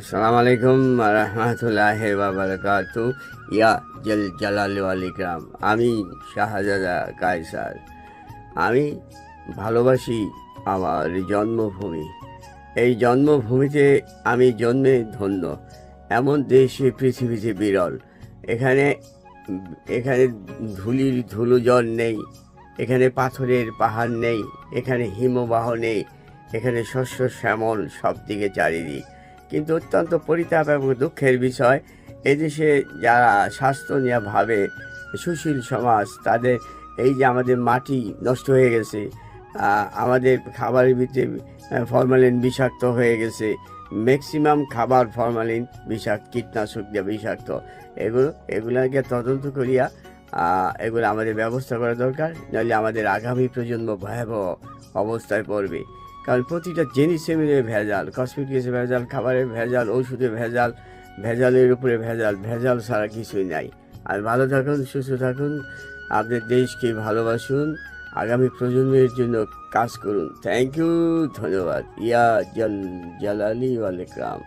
আসসালামু আলাইকুম রহমতুল্লাহি ওয়া বারাকাতু। ইয়া জল জালালি ওয়াল ইকরাম। আমি শাহজাদা কায়সার। আমি ভালোবাসি আমার জন্মভূমি। এই জন্মভূমিতে আমি জন্মে ধন্য। এমন দেশে পৃথিবীতে বিরল। এখানে এখানে ধুলির ধুলোজল নেই, এখানে পাথরের পাহাড় নেই, এখানে হিমবাহ নেই, এখানে শস্য শ্যামল সব দিকে চারিদিক। কিন্তু অত্যন্ত পরিতাপ এবং দুঃখের বিষয়, এদেশে যারা স্বাস্থ্য নিয়ে ভাবে, সুশীল সমাজ, তাদের এই যে আমাদের মাটি নষ্ট হয়ে গেছে, আমাদের খাবারের ভিতরে ফরমালিন বিষাক্ত হয়ে গেছে, ম্যাক্সিমাম খাবার ফরমালিন বিষাক্ত, কীটনাশক দিয়ে বিষাক্ত। এগুলোকে তদন্ত করিয়া এগুলো আমাদের ব্যবস্থা করা দরকার, নাহলে আমাদের আগামী প্রজন্ম ভয়াবহ অবস্থায় পড়বে। কারণ প্রতিটা জিনিসে মিলে ভেজাল, কসমেটিক্সে ভেজাল, খাবারে ভেজাল, ওষুধে ভেজাল, ভেজালের উপরে ভেজাল, ভেজাল ছাড়া কিছুই নাই। আর ভালো থাকুন, সুস্থ থাকুন, আপনার দেশকে ভালোবাসুন, আগামী প্রজন্মের জন্য কাজ করুন। থ্যাংক ইউ, ধন্যবাদ। ইয়া জল জালালি ওয়াল ইকরাম।